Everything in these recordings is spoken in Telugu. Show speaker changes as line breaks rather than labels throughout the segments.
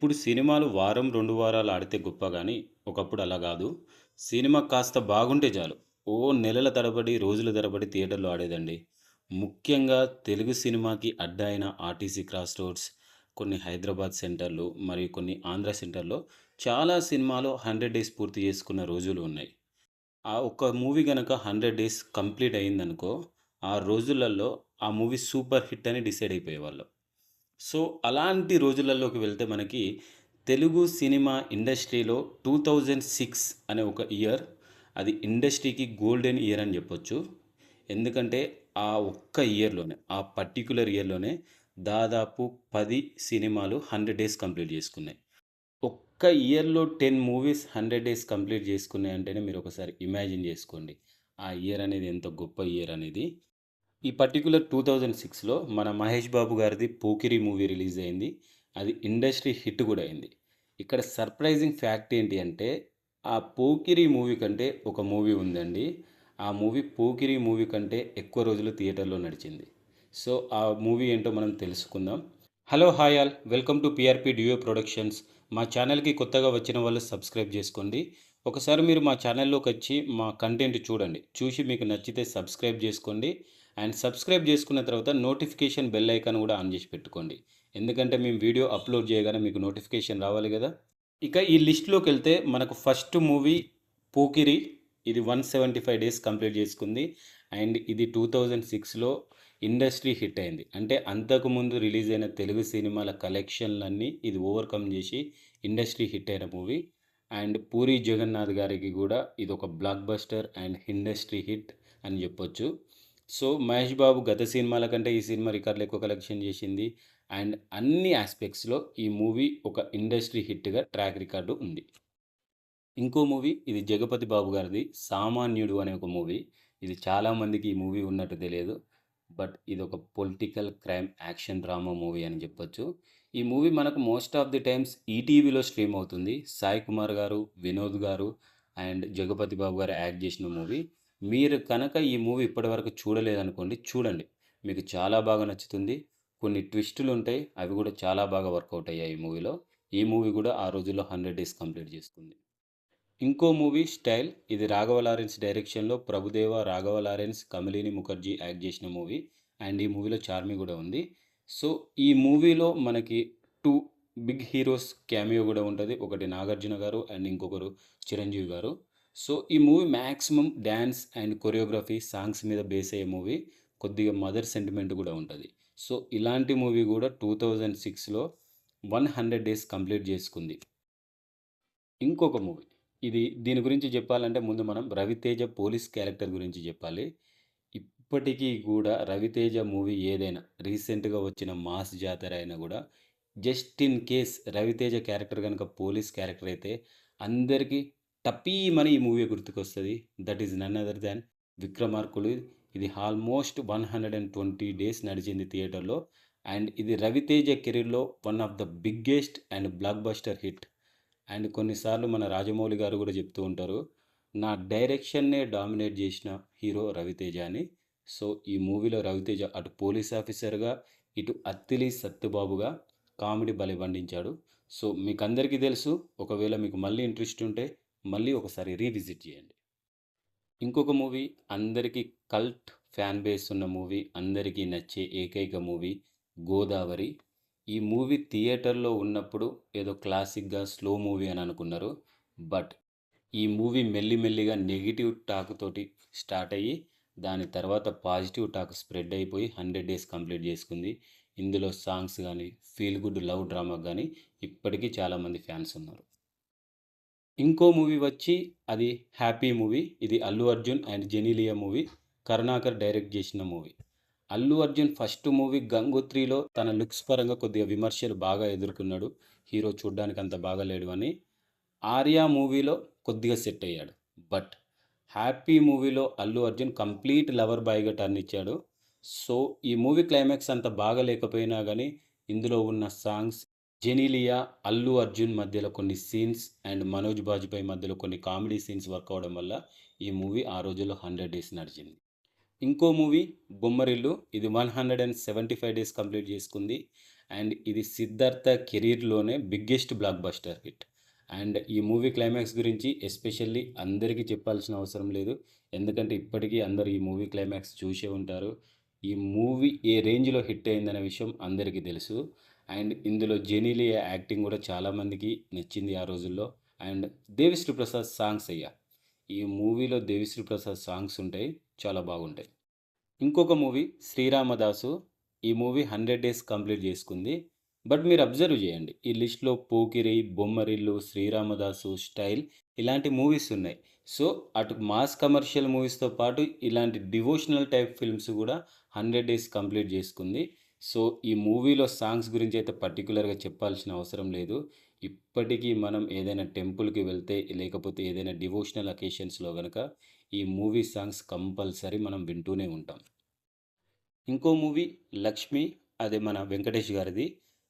ఇప్పుడు సినిమాలు వారం, 2 వారాలు ఆడితే గొప్ప గానీ, ఒకప్పుడు అలా గాదు. సినిమా కాస్త బాగుంటే చాలు. ఓ నెలల తరబడి, రోజుల తరబడి థియేటర్‌లో ఆడేదండి. ముఖ్యంగా తెలుగు సినిమాకి అడ్డా అయిన ఆర్టీసీ క్రాస్ రోడ్స్, కొన్ని హైదరాబాద్ సెంటర్‌లు, మరియు కొన్ని ఆంధ్ర సెంటర్‌లో చాలా సినిమాలు 100 డేస్ పూర్తి చేసుకున్న రోజులు ఉన్నాయి. ఆ ఒక్క మూవీ గనక 100 డేస్ కంప్లీట్ అయిందనుకో, ఆ రోజులలో ఆ మూవీ సూపర్ హిట్ అని డిసైడ్ అయిపోయేవాళ్ళం. సో, అలాంటి రోజులలోకి వెళ్తే మనకి తెలుగు సినిమా ఇండస్ట్రీలో 2006 అనే ఒక ఇయర్ అది ఇండస్ట్రీకి గోల్డెన్ ఇయర్ అని చెప్పొచ్చు. ఎందుకంటే ఆ ఒక్క ఇయర్‌లోనే, ఆ పర్టిక్యులర్ ఇయర్‌లోనే దాదాపు 10 సినిమాలు 100 డేస్ కంప్లీట్ చేసుకున్నాయి. ఒక్క ఇయర్‌లో 10 మూవీస్ 100 డేస్ కంప్లీట్ చేసుకున్నాయంటేనే మీరు ఒకసారి ఇమాజిన్ చేసుకోండి. ఆ ఇయర్ అనేది ఎంత గొప్ప ఇయర్ అనేది. ఈ పర్టిక్యులర్ 2006లో మన 'మహేష్ బాబు' గారిది 'పోకిరి' మూవీ రిలీజ్ అయింది. అది ఇండస్ట్రీ హిట్ గూడా అయింది. ఇక్కడ సర్ప్రైజింగ్ ఫ్యాక్ట్ ఏంటి అంటే, ఆ 'పోకిరి' మూవీ కంటే ఒక మూవీ ఉందండి. ఆ మూవీ 'పోకిరి' మూవీ కంటే ఎక్కువ రోజులు థియేటర్‌లో నడిచింది. సో, ఆ మూవీ ఏంటో మనం తెలుసుకుందాం. Hello! Hi all! Welcome to PRP duo productions. మా ఛానల్‌కి కొత్తగా వచ్చిన వాళ్ళు సబ్స్క్రైబ్ చేసుకోండి. ఒకసారి మీరు మా ఛానల్‌లోకొచ్చి మా కంటెంట్ చూడండి. చూసి మీకు నచ్చితే సబ్స్క్రైబ్ చేసుకోండి. అండ్ సబ్స్క్రైబ్ చేసుకున్న తర్వాత నోటిఫికేషన్ బెల్ ఐకాన్ కూడా ఆన్ చేసి పెట్టుకోండి. ఎందుకంటే మేము వీడియో అప్లోడ్ చేయగానే మీకు నోటిఫికేషన్ రావాలి కదా! ఇక ఈ లిస్ట్‌లోకెళ్తే మనకు ఫస్ట్ మూవీ 'పోకిరి' ఇది 175 డేస్ కంప్లీట్ చేసుకుంది. అండ్ ఇది 2006లో ఇండస్ట్రీ హిట్ అయింది. అంటే అంతకుముందు రిలీజ్ అయిన తెలుగు సినిమాల కలెక్షన్‌లన్నీ ఇది ఓవర్‌కమ్ చేసి ఇండస్ట్రీ హిట్ అయిన మూవీ. అండ్ 'పూరి జగన్నాథ్' గారికి కూడా ఇదొక block buster and industry hit అని చెప్పొచ్చు. సో, 'మహేష్ బాబు' గత సినిమాల కంటే ఈ సినిమా రికార్డులు ఎక్కువ కలెక్షన్ చేసింది. అండ్ అన్ని యాస్పెక్ట్స్‌లో ఈ మూవీ ఒక ఇండస్ట్రీ హిట్‌గా ట్రాక్ రికార్డు ఉంది. ఇంకో మూవీ ఇది 'జగపతి బాబు' గారిది 'సామాన్యుడు' అనే ఒక మూవీ. ఇది చాలామందికి ఈ మూవీ ఉన్నట్టు తెలియదు. బట్ ఇదొక political crime action drama movie అని చెప్పొచ్చు. ఈ మూవీ మనకు మోస్ట్ ఆఫ్ ది టైమ్స్ ఈటీవీలో స్ట్రీమ్ అవుతుంది. సాయి కుమార్ గారు, వినోద్ గారు అండ్ 'జగపతి బాబు' గారు యాక్ట్ చేసిన మూవీ. మీరు కనుక ఈ మూవీ ఇప్పటివరకు చూడలేదనుకోండి చూడండి. మీకు చాలా బాగా నచ్చుతుంది. కొన్ని ట్విస్టులు ఉంటాయి. అవి కూడా చాలా బాగా వర్కౌట్ అయ్యాయి ఈ మూవీలో. ఈ మూవీ కూడా ఆ రోజుల్లో 100 డేస్ కంప్లీట్ చేసుకుంది. ఇంకో మూవీ 'స్టైల్' ఇది రాఘవ లారెన్స్ డైరెక్షన్‌లో ప్రభుదేవా, రాఘవ లారెన్స్, కమలిని ముఖర్జీ యాక్ట్ చేసిన మూవీ. అండ్ ఈ మూవీలో చార్మి కూడా ఉంది. సో, ఈ మూవీలో మనకి 2 బిగ్ హీరోస్ క్యామియో కూడా ఉంటది. ఒకటి 'నాగార్జున' గారు అండ్ ఇంకొకరు 'చిరంజీవి' గారు. సో, ఈ movie maximum dance and choreography songs మీద బేస్ అయ్యే మూవీ. కొద్దిగా మదర్ సెంటిమెంట్ కూడా ఉంటది. సో, ఇలాంటి మూవీ కూడా 2006లో 100 డేస్ కంప్లీట్ చేసుకుంది. ఇంకొక మూవీ. దీని గురించి జెప్పాలంటే ముందు మనం 'రవితేజ' పోలీస్ క్యారెక్టర్ గురించి జెప్పాలి. ఇప్పటికీ గూడా 'రవితేజ' మూవీ ఏదైనా రీసెంట్‌గా వచ్చిన 'మాస్ జాతర' అయినా గూడా just in case 'Raviteja' character గనుక పోలీస్ క్యారెక్టర్ అయితే అందరికీ టపీమని ఈ మూవీ గుర్తుకొస్తది. That is none other than 'Vikramarkudu'. ఇది ఆల్మోస్ట్ 120 డేస్ నడిచింది థియేటర్‌లో. అండ్ ఇది 'రవితేజ' కెరీర్‌లో one of the biggest and block buster hit. And కొన్నిసార్లు మన రాజమౌళి గారు కూడా చెప్తూ ఉంటారు. నా డైరెక్షన్‌నే డామినేట్ చేసిన హీరో 'రవితేజ' అని. సో, ఈ మూవీలో 'రవితేజ' అటు పోలీస్ ఆఫీసర్‌గా, ఇటు అత్తిలి సత్తుబాబుగా కామెడీ భలే పండించాడు. సో, మీకందరికీ తెలుసు. ఒకవేళ మీకు మళ్ళీ ఇంట్రెస్ట్ ఉంటే మళ్ళీ ఒకసారి రీవిజిట్ చేయండి. ఇంకొక మూవీ అందరికీ కల్ట్ ఫ్యాన్ బేస్ ఉన్న మూవీ, అందరికీ నచ్చే ఏకైక మూవీ 'గోదావరి'. ఈ మూవీ థియేటర్‌లో ఉన్నప్పుడు ఏదో క్లాసిక్‌గా స్లో మూవీ అని అనుకున్నారు. బట్ ఈ మూవీ మెల్లి మెల్లిగా నెగెటివ్ టాక్ తోటి స్టార్ట్ అయ్యి, దాని తర్వాత పాజిటివ్ టాక్ స్ప్రెడ్ అయిపోయి 100 డేస్ కంప్లీట్ చేసుకుంది. ఇందులో సాంగ్స్ గానీ, ఫీల్ గుడ్ లవ్ డ్రామాకి గానీ ఇప్పటికీ చాలామంది ఫ్యాన్స్ ఉన్నారు. ఇంకో మూవీ వచ్చి అది 'హ్యాపీ' మూవీ. ఇది Allu Arjun and Genelia movie. Karunakar direct చేసిన movie. Allu Arjun first movie 'గంగోత్రి'లో తన లుక్స్ పరంగా కొద్దిగా విమర్శలు బాగా ఎదుర్కొన్నాడు. హీరో చూడ్డానికి అంత బాగాలేడు అని. 'ఆర్య' మూవీలో కొద్దిగా సెట్ అయ్యాడు. బట్ 'హ్యాపీ' మూవీలో అల్లు అర్జున్ కంప్లీట్ లవర్ బాయ్‌గా టర్న్ ఇచ్చాడు. సో, ఈ మూవీ క్లైమాక్స్ అంత బాగా లేకపోయినా గానీ, ఇందులో ఉన్న సాంగ్స్, జెనీలియా, అల్లు అర్జున్ మధ్యలో కొన్ని సీన్స్ అండ్ మనోజ్ బాజ్‌పేయి మధ్యలో కొన్ని కామెడీ సీన్స్ వర్క్ అవ్వడం వల్ల ఈ మూవీ ఆ రోజుల్లో 100 డేస్ నడిచింది. ఇంకో మూవీ 'బొమ్మరిల్లు' ఇది 175 డేస్ కంప్లీట్ చేసుకుంది. అండ్ ఇది సిద్ధార్థ కెరీర్‌లోనే biggest blockbuster hit. And ఈ మూవీ క్లైమాక్స్ గురించి ఎస్పెషల్లీ అందరికీ చెప్పాల్సిన అవసరం లేదు. ఎందుకంటే ఇప్పటికీ అందరూ ఈ మూవీ క్లైమాక్స్ చూసే ఉంటారు. ఈ మూవీ ఏ రేంజ్‌లో హిట్ అయిందనే విషయం అందరికీ తెలుసు. అండ్ ఇందులో జెనీలియా యాక్టింగ్ కూడా చాలామందికి నచ్చింది ఆ రోజుల్లో. అండ్ దేవిశ్రీ ప్రసాద్ సాంగ్స్ అయ్యా. ఈ మూవీలో దేవిశ్రీ ప్రసాద్ సాంగ్స్ ఉంటాయి. చాలా బాగుంటాయి. ఇంకొక మూవీ 'శ్రీరామదాసు'. ఈ మూవీ 100 డేస్ కంప్లీట్ చేసుకుంది. బట్ మీరు అబ్జర్వ్ చేయండి. ఈ లిస్ట్‌లో 'పోకిరి', 'బొమ్మరిల్లు', 'శ్రీరామదాసు', 'స్టైల్' ఇలాంటి మూవీస్ ఉన్నాయి. సో, అటు మాస్ కమర్షియల్ మూవీస్‌తో పాటు ఇలాంటి డివోషనల్ టైప్ ఫిల్మ్స్ కూడా 100 డేస్ కంప్లీట్ చేసుకుంది. సో, ఈ మూవీలో సాంగ్స్ గురించి అయితే పర్టిక్యులర్‌గా చెప్పాల్సిన అవసరం లేదు. ఇప్పటికీ మనం ఏదైనా టెంపుల్‌కి వెళ్తే, లేకపోతే ఏదైనా డివోషనల్ అకేషన్స్‌లో గనక ఈ మూవీ సాంగ్స్ కంపల్సరీ మనం వింటూనే ఉంటాం. ఇంకో మూవీ 'లక్ష్మి'. అది మన వెంకటేష్ గారిది.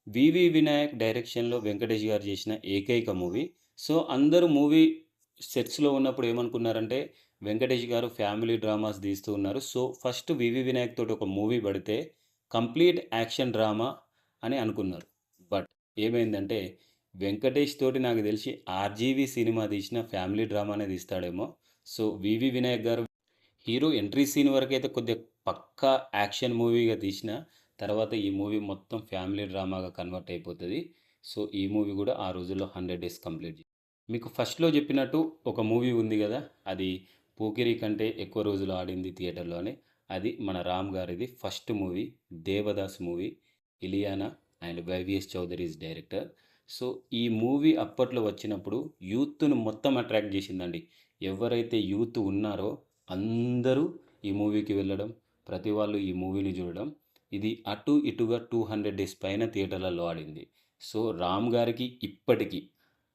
'వివి వినాయక్' డైరెక్షన్‌లో వెంకటేష్ గారు చేసిన ఏకైక మూవీ. సో, అందరూ మూవీ సెట్స్‌లో ఉన్నప్పుడు ఏమనుకున్నారంటే, వెంకటేష్ గారు ఫ్యామిలీ డ్రామాస్ తీస్తూ ఉన్నారు. సో, ఫస్ట్ 'వివి వినాయక్' తోటి ఒక మూవీ పడితే కంప్లీట్ యాక్షన్ డ్రామా అని అనుకున్నారు. బట్ ఏమైందంటే, వెంకటేష్ తోటి నాకు తెలిసి 'ఆర్‌జీవి' సినిమా తీసినా ఫ్యామిలీ డ్రామానే తీస్తాడేమో. సో, 'వివి వినాయక్' గారు హీరో ఎంట్రీ సీన్ వరకైతే కొద్దిగా పక్కా యాక్షన్ మూవీగా తీసిన తర్వాత ఈ మూవీ మొత్తం ఫ్యామిలీ డ్రామాగా కన్వర్ట్ అయిపోతుంది. సో, ఈ మూవీ కూడా ఆ రోజుల్లో 100 డేస్ కంప్లీట్ మీకు ఫస్ట్‌లో చెప్పినట్టు ఒక మూవీ ఉంది గదా! అది 'పోకిరి' కంటే ఎక్కువ రోజులు ఆడింది థియేటర్‌లో అని. అది మన రామ్ గారిది first movie 'Devdas' movie. Ileana and YVS Chowdary is director. So, ఈ మూవీ అప్పట్లో వచ్చినప్పుడు యూత్‌ను మొత్తం అట్రాక్ట్ చేసిందండి. ఎవరైతే యూత్ ఉన్నారో అందరూ ఈ మూవీకి వెళ్ళడం, ప్రతి వాళ్ళు ఈ మూవీని చూడడం. ఇది అటు ఇటుగా 200 డేస్ పైన థియేటర్లలో ఆడింది. సో, రామ్ గారికి ఇప్పటికి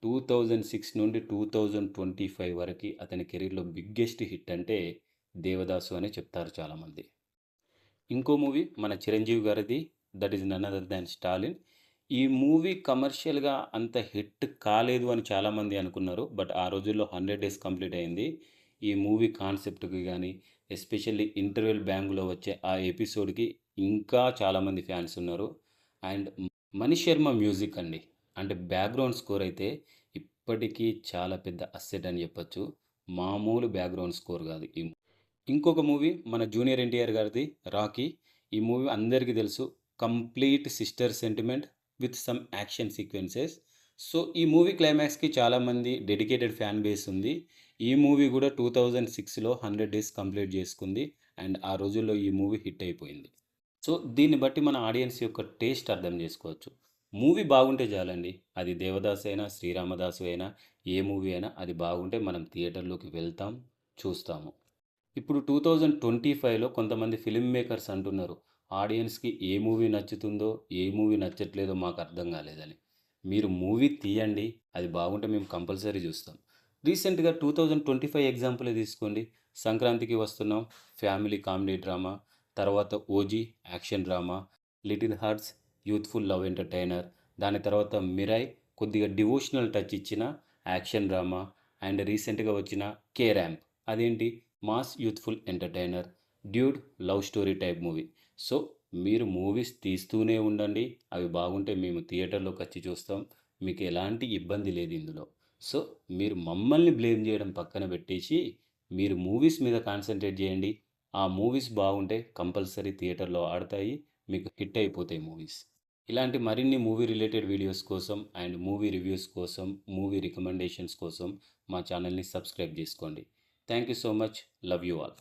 2006 నుండి 2025 వరకి అతని కెరీర్‌లో బిగ్గెస్ట్ హిట్ అంటే 'దేవదాసు' అనే చెప్తారు చాలామంది. ఇంకో మూవీ మన చిరంజీవి గారిది. That is none other than 'Stalin'. ఈ మూవీ కమర్షియల్‌గా అంత హిట్ కాలేదు అని చాలామంది అనుకున్నారు. బట్ ఆ రోజుల్లో 100 డేస్ కంప్లీట్ అయింది. ఈ మూవీ కాన్సెప్ట్‌కి గానీ, ఎస్పెషల్లీ ఇంటర్వెల్ బ్యాంగ్‌లో వచ్చే ఆ ఎపిసోడ్‌కి ఇంకా చాలామంది ఫ్యాన్స్ ఉన్నారు. అండ్ మణి శర్మ మ్యూజిక్ అండి. అంటే బ్యాక్‌గ్రౌండ్ స్కోర్ అయితే ఇప్పటికీ చాలా పెద్ద అసెట్ అని చెప్పొచ్చు. మామూలు బ్యాక్‌గ్రౌండ్ స్కోర్ కాదు. ఇంకొక మూవీ మన జూనియర్ ఎన్టీఆర్ గారిది 'రాకీ'. ఈ మూవీ అందరికీ తెలుసు. Complete sister sentiment with some action sequences. So, ఈ మూవీ క్లైమాక్స్‌కి చాలామంది డెడికేటెడ్ ఫ్యాన్ బేస్ ఉంది. ఈ మూవీ కూడా 2006లో 100 డేస్ కంప్లీట్ చేసుకుంది. అండ్ ఆ రోజుల్లో ఈ మూవీ హిట్ అయిపోయింది. సో, దీన్ని బట్టి మన ఆడియన్స్ యొక్క టేస్ట్ అర్థం చేసుకోవచ్చు. మూవీ బాగుంటే చాలండి. అది 'దేవదాసు' అయినా, 'శ్రీరామదాసు' అయినా, ఏ మూవీ అయినా అది బాగుంటే మనం థియేటర్‌లోకి వెళ్తాం, చూస్తాము. ఇప్పుడు 2025లో కొంతమంది ఫిల్మ్ మేకర్స్ అంటున్నారు, ఆడియన్స్‌కి ఏ మూవీ నచ్చుతుందో, ఏ మూవీ నచ్చట్లేదో మాకు అర్థం కాలేదని. మీరు మూవీ తీయండి. అది బాగుంటే మేము కంపల్సరీ చూస్తాం. రీసెంట్‌గా 2025 ఎగ్జాంపులే తీసుకోండి. సంక్రాంతికి వస్తున్నాం. Family comedy drama. తర్వాత 'OG' action drama. 'Little hearts' youthful love entertainer. దాని తర్వాత 'మిరాయ్' కొద్దిగా డివోషనల్ టచ్ ఇచ్చిన యాక్షన్ డ్రామా. అండ్ రీసెంట్‌గా వచ్చిన 'కే ర్యాంప్' అదేంటి mass youthful entertainer. 'Dude' love story type movie. So, మీరు మూవీస్ తీస్తూనే ఉండండి. అవి బాగుంటే మేము థియేటర్‌లోకొచ్చి చూస్తాం. మీకు ఎలాంటి ఇబ్బంది లేదు ఇందులో. సో, మీరు మమ్మల్ని బ్లేమ్ చేయడం పక్కన పెట్టేసి, మీరు మూవీస్ మీద కాన్సంట్రేట్ చేయండి. ఆ మూవీస్ బాగుంటే కంపల్సరీ థియేటర్‌లో ఆడతాయి. మీకు హిట్ అయిపోతాయి మూవీస్. ఇలాంటి మరిన్ని మూవీ రిలేటెడ్ వీడియోస్ కోసం అండ్ మూవీ రివ్యూస్ కోసం, మూవీ రికమెండేషన్స్ కోసం మా ఛానల్‌ని సబ్స్క్రైబ్ చేసుకోండి. Thank you so much. Love you all.